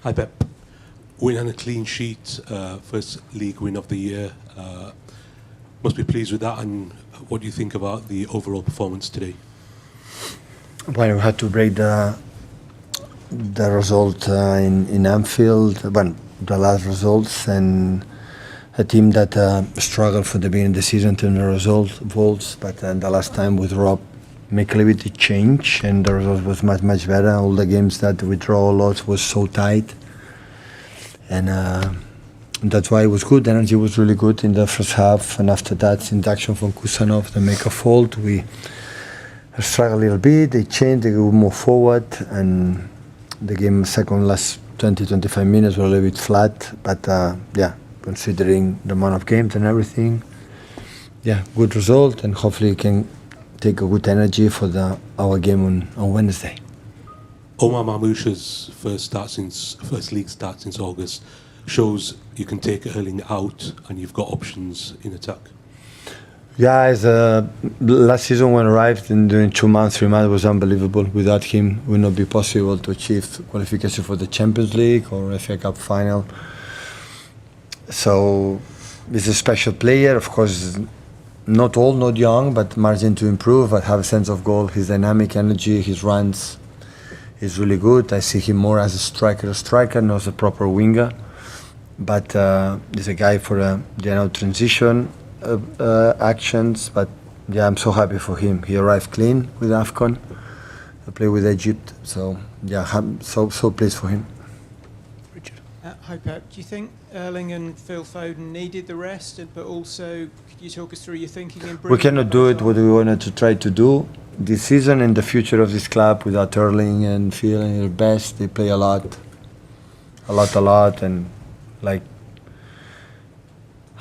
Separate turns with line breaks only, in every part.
Hi Pep. Win and a clean sheet, first league win of the year. Must be pleased with that. And what do you think about the overall performance today?
Well, we had to break the result in Anfield, the last results, and a team that struggled for the beginning of the season to the results, but the last time with Rob make a little bit of change, and the result was much better. All the games that we draw a lot was so tight, and that's why it was good. The energy was really good in the first half, and after that, induction from Kusanov, the make a fault, we struggled a little bit. They changed, they moved forward, and the game last 20-25 minutes were a little bit flat, but considering the amount of games and everything, good result, and hopefully we can take a good energy for our game on Wednesday.
Omar Marmoush's first league start since August shows you can take Erling out and you've got options in attack.
Yeah, last season when I arrived and during 2 months, 3 months, it was unbelievable. Without him, it would not be possible to achieve qualification for the Champions League or FA Cup final. So he's a special player, of course. Not old, not young, but margin to improve. But have a sense of goal. His dynamic energy, his runs, is really good. I see him more as a striker, not as a proper winger. But he's a guy for transition actions. But I'm so happy for him. He arrived clean with AFCON. I play with Egypt, so I'm so pleased for him.
Richard. Hi Pep. Do you think Erling and Phil Foden needed the rest, but also could you talk us through your thinking in bringing?
We cannot do it what we wanted to try to do this season and the future of this club without Erling and Phil and their best. They play a lot, and like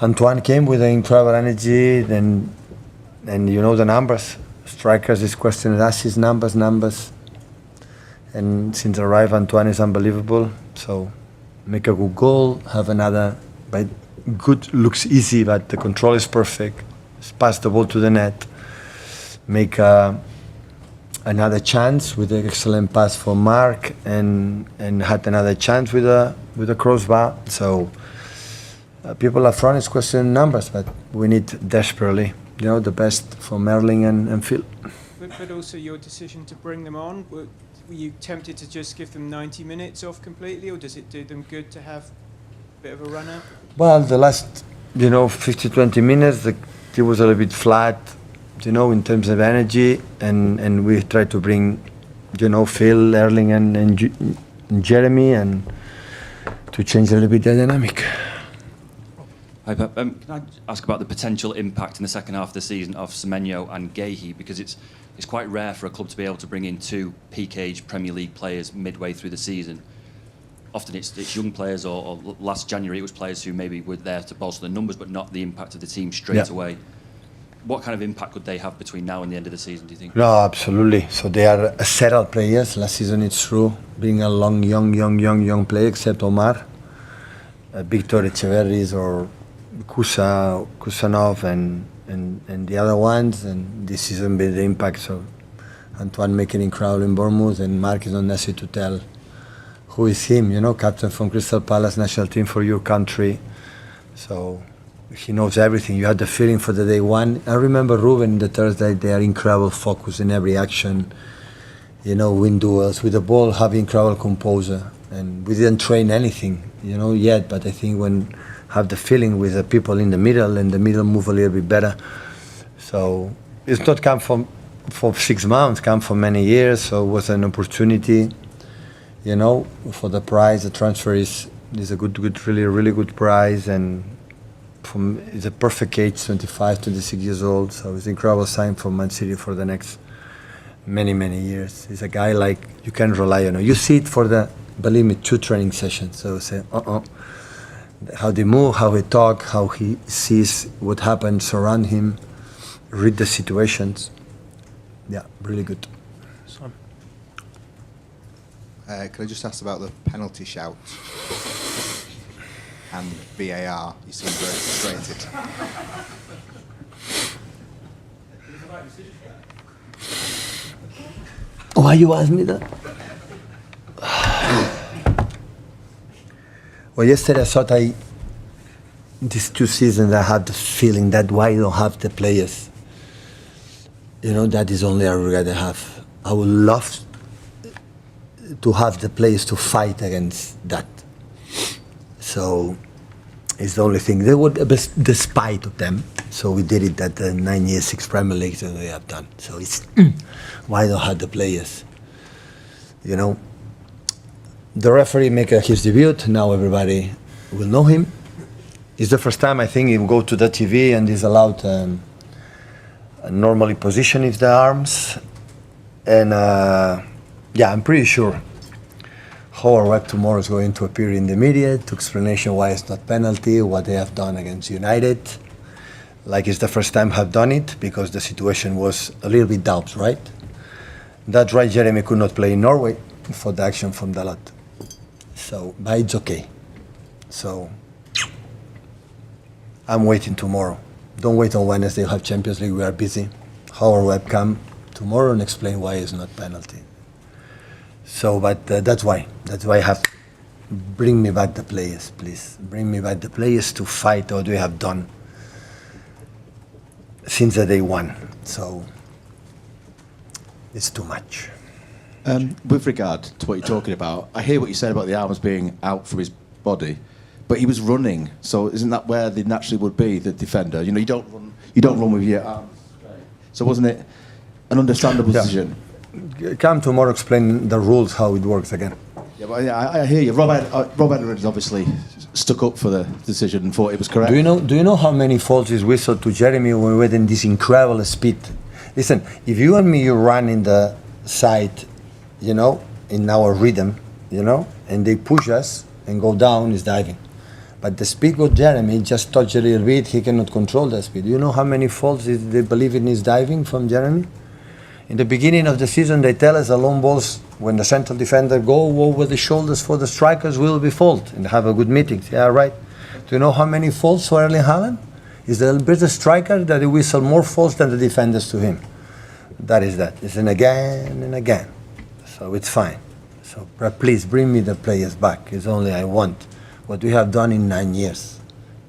Antoine came with an incredible energy, and you know the numbers. Strikers is questioned assists, numbers, and since arrived Antoine is unbelievable. So make a good goal, have another, but good looks easy, but the control is perfect. Pass the ball to the net, make another chance with an excellent pass for Mark, and had another chance with a crossbar. So people up front is questioning numbers, but we need desperately, the best from Erling and Phil.
But also your decision to bring them on. Were you tempted to just give them 90 minutes off completely, or does it do them good to have a bit of a run out?
Well, the last, 50-20 minutes, it was a little bit flat, in terms of energy, and we tried to bring, Phil, Erling, and Jeremy, and to change a little bit the dynamic.
Hi Pep, can I ask about the potential impact in the second half of the season of Semenyo and Guehi, because it's quite rare for a club to be able to bring in 2 peak age Premier League players midway through the season. Often it's young players, or last January it was players who maybe were there to bolster the numbers but not the impact of the team straight away. What kind of impact could they have between now and the end of the season, do you think?
No, absolutely. So they are settled players. Last season it's true, being a young player, except Omar, Victor Echeverris or Kusanov and the other ones, and this season been the impact. So Antoine making incredible in Bournemouth, and Mark is not necessary to tell who is him, captain from Crystal Palace national team for your country. So he knows everything. You had the feeling for the day one. I remember Ruben the Thursday, they are incredible focus in every action, win duels with the ball, have incredible composure. And we didn't train anything, yet, but I think when have the feeling with the people in the middle, and the middle move a little bit better. So it's not come for 6 months, come for many years. So it was an opportunity, for the price. The transfer is a good, really good price, and it's a perfect age, 25, 26 years old. So it's an incredible sign for Man City for the next many years. He's a guy like you can rely on. You see it for believe me, 2 training sessions. So say, how they move, how they talk, how he sees what happens around him, read the situations. Yeah, really good.
Can I just ask about the penalty shout and VAR? You seem very frustrated.
Why you ask me that? Well, yesterday I thought these 2 seasons I have the feeling that why I don't have the players. You know, that is only a regret I have. I would love to have the players to fight against that. So it's the only thing. They would, despite of them. So we did it at the 9 years, 6 Premier Leagues that they have done. So it's why I don't have the players. You know, the referee make his debut. Now everybody will know him. It's the first time I think he will go to the TV and is allowed normally position his the arms. And yeah, I'm pretty sure Howard Webb tomorrow is going to appear in the media to explanation why it's not penalty, what they have done against United. Like it's the first time have done it because the situation was a little bit doubts, right? That's right, Jeremy could not play in Norway for the action from Dalot. So, but it's okay. So, I'm waiting tomorrow. Don't wait on Wednesday, you'll have Champions League, we are busy. Howard Webb come tomorrow and explain why it's not penalty. So, but that's why I have, bring me back the players, please. Bring me back the players to fight what we have done since the day one. So, it's too much.
With regard to what you're talking about, I hear what you said about the arms being out from his body, but he was running. So isn't that where they naturally would be, the defender? You know, you don't run with your arms straight. So wasn't it an understandable decision?
Come tomorrow, explain the rules, how it works again.
Yeah, but I hear you. Rob Edwards obviously stuck up for the decision and thought it was correct.
Do you know how many faults is whistled to Jeremy when we were in this incredible speed? Listen, if you and me, you run in the side, you know, in our rhythm, you know, and they push us and go down, is diving. But the speed of Jeremy just touch a little bit, he cannot control that speed. You know how many faults they believe in his diving from Jeremy? In the beginning of the season, they tell us the long balls, when the central defender go over the shoulders for the strikers, will be fault, and have a good meeting. Yeah, right. Do you know how many faults for Erling Haaland? Is the British striker that he whistle more faults than the defenders to him. That is that. It's an again and again. So it's fine. So please bring me the players back. It's only I want what we have done in 9 years.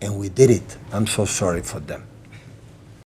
And we did it. I'm so sorry for them.